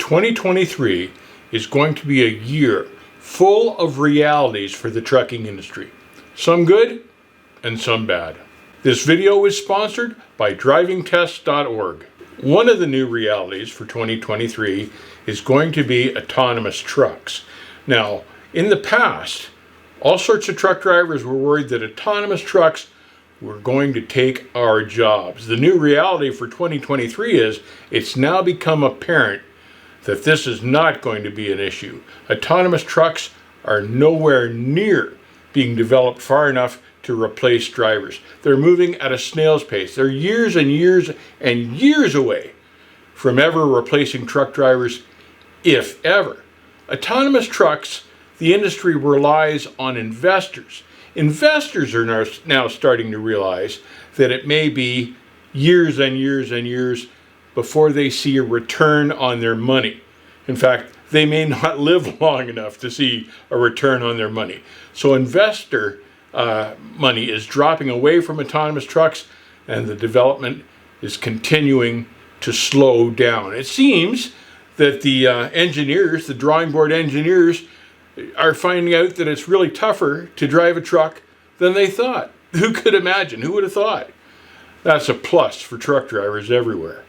2023 is going to be a year full of realities for the trucking industry. Some good and some bad. This video is sponsored by drivingtest.org. One of the new realities for 2023 is going to be autonomous trucks. Now, in the past, all sorts of truck drivers were worried that autonomous trucks were going to take our jobs. The new reality for 2023 is it's now become apparent that this is not going to be an issue. Autonomous trucks are nowhere near being developed far enough to replace drivers. They're moving at a snail's pace. They're years and years and years away from ever replacing truck drivers, if ever. Autonomous trucks, the industry relies on investors. Investors are now starting to realize that it may be years and years and years before they see a return on their money. In fact, they may not live long enough to see a return on their money. So investor money is dropping away from autonomous trucks, and the development is continuing to slow down. It seems that the engineers, the drawing board engineers, are finding out that it's really tougher to drive a truck than they thought. Who could imagine? Who would have thought? That's a plus for truck drivers everywhere.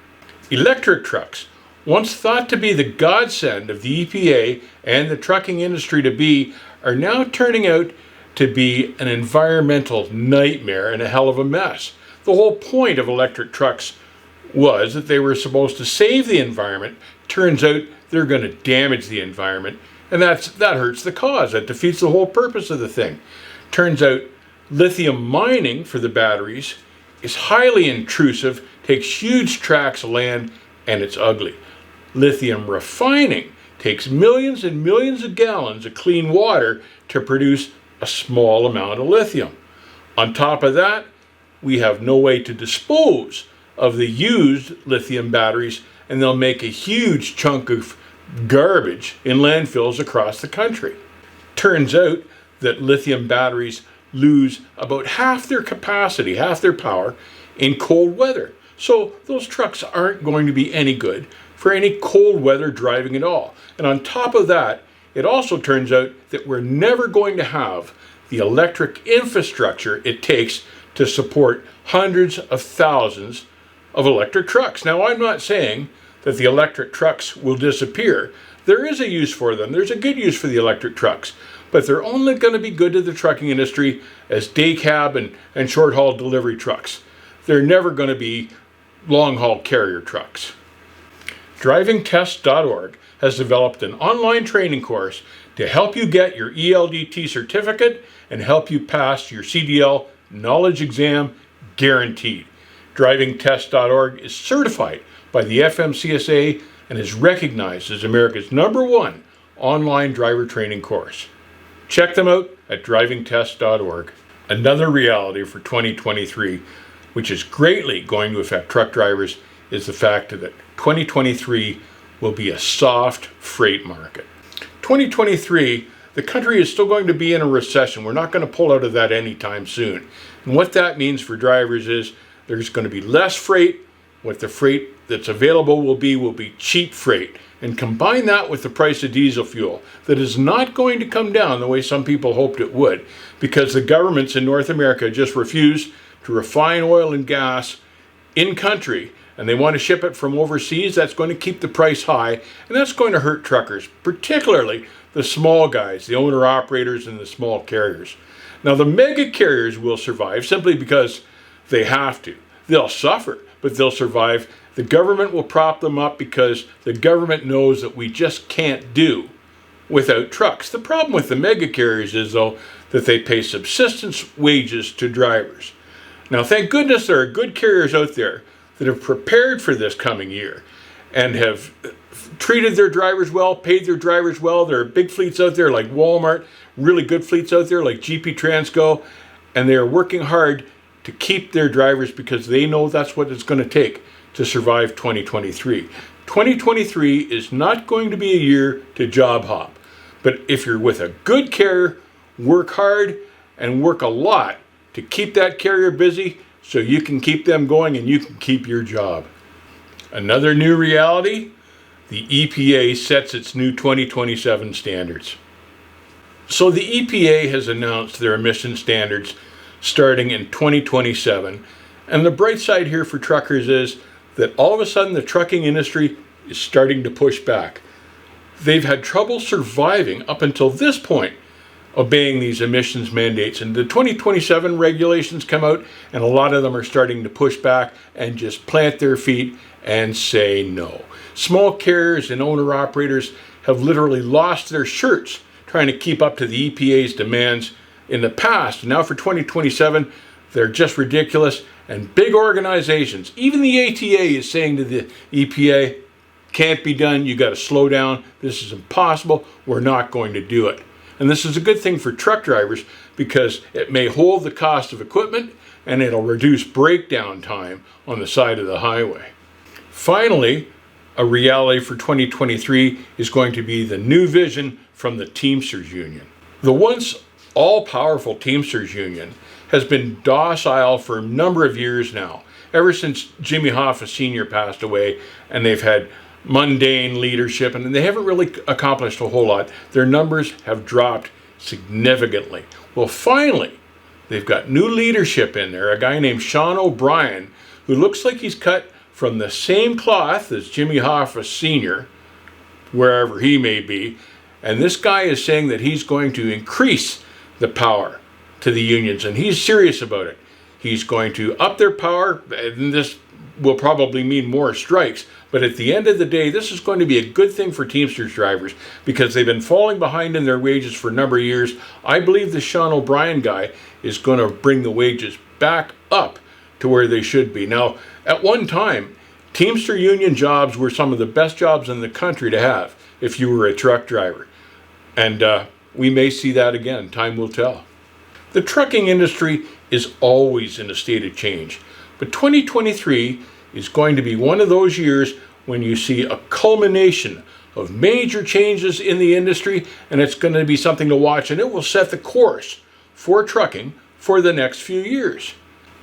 Electric trucks, once thought to be the godsend of the EPA and the trucking industry to be, are now turning out to be an environmental nightmare and a hell of a mess. The whole point of electric trucks was that they were supposed to save the environment. Turns out they're going to damage the environment, and that hurts the cause. That defeats the whole purpose of the thing. Turns out lithium mining for the batteries is highly intrusive, takes huge tracts of land, and it's ugly. Lithium refining takes millions and millions of gallons of clean water to produce a small amount of lithium. On top of that, we have no way to dispose of the used lithium batteries, and they'll make a huge chunk of garbage in landfills across the country. Turns out that lithium batteries lose about half their capacity, half their power, in cold weather. So those trucks aren't going to be any good for any cold weather driving at all. And on top of that, it also turns out that we're never going to have the electric infrastructure it takes to support hundreds of thousands of electric trucks. Now, I'm not saying that the electric trucks will disappear. There is a use for them. There's a good use for the electric trucks, but they're only going to be good to the trucking industry as day cab and short haul delivery trucks. They're never going to be long haul carrier trucks. DrivingTest.org has developed an online training course to help you get your ELDT certificate and help you pass your CDL knowledge exam guaranteed. DrivingTest.org is certified by the FMCSA and is recognized as America's #1 online driver training course. Check them out at drivingtest.org. Another reality for 2023, which is greatly going to affect truck drivers, is the fact that 2023 will be a soft freight market. 2023, the country is still going to be in a recession. We're not going to pull out of that anytime soon. And what that means for drivers is there's going to be less freight. What the freight that's available will be cheap freight. And combine that with the price of diesel fuel that is not going to come down the way some people hoped it would, because the governments in North America just refuse to refine oil and gas in country, and they want to ship it from overseas. That's going to keep the price high, and that's going to hurt truckers, particularly the small guys, the owner-operators and the small carriers. Now, the mega carriers will survive simply because they have to. They'll suffer, but they'll survive. The government will prop them up because the government knows that we just can't do without trucks. The problem with the mega carriers is, though, that they pay subsistence wages to drivers. Now, thank goodness there are good carriers out there that have prepared for this coming year and have treated their drivers well, paid their drivers well. There are big fleets out there like Walmart, really good fleets out there like GP Transco, and they are working hard to keep their drivers because they know that's what it's going to take to survive 2023. 2023 is not going to be a year to job hop, but if you're with a good carrier, work hard and work a lot to keep that carrier busy so you can keep them going and you can keep your job. Another new reality, the EPA sets its new 2027 standards. So the EPA has announced their emission standards starting in 2027. And the bright side here for truckers is that all of a sudden the trucking industry is starting to push back. They've had trouble surviving up until this point, obeying these emissions mandates. And the 2027 regulations come out, and a lot of them are starting to push back and just plant their feet and say no. Small carriers and owner-operators have literally lost their shirts trying to keep up to the EPA's demands in the past. Now for 2027, they're just ridiculous. And big organizations, even the ATA is saying to the EPA, can't be done, you got to slow down, this is impossible, we're not going to do it. And this is a good thing for truck drivers because it may hold the cost of equipment and it'll reduce breakdown time on the side of the highway. Finally, a reality for 2023 is going to be the new vision from the Teamsters union. The once all-powerful Teamsters union has been docile for a number of years now, ever since Jimmy Hoffa Sr. passed away, and they've had mundane leadership, and they haven't really accomplished a whole lot. Their numbers have dropped significantly. Well, finally, they've got new leadership in there, a guy named Sean O'Brien, who looks like he's cut from the same cloth as Jimmy Hoffa Sr., wherever he may be, and this guy is saying that he's going to increase the power to the unions, and he's serious about it. He's going to up their power, and this will probably mean more strikes, but at the end of the day, this is going to be a good thing for Teamsters drivers because they've been falling behind in their wages for a number of years. I believe the Sean O'Brien guy is going to bring the wages back up to where they should be. Now, at one time, Teamster union jobs were some of the best jobs in the country to have if you were a truck driver. And we may see that again. Time will tell. The trucking industry is always in a state of change, but 2023 is going to be one of those years when you see a culmination of major changes in the industry, and it's going to be something to watch, and it will set the course for trucking for the next few years.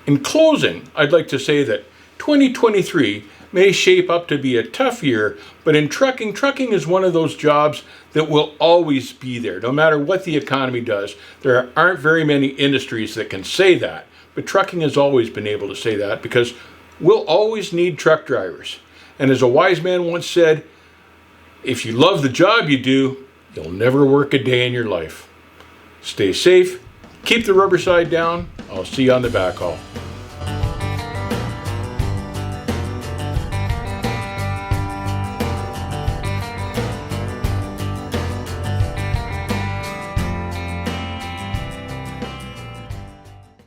In closing, I'd like to say that 2023 may shape up to be a tough year, but in trucking is one of those jobs that will always be there, no matter what the economy does. There aren't very many industries that can say that, but trucking has always been able to say that because we'll always need truck drivers. And as a wise man once said, if you love the job you do, you'll never work a day in your life. Stay safe, keep the rubber side down. I'll see you on the backhaul.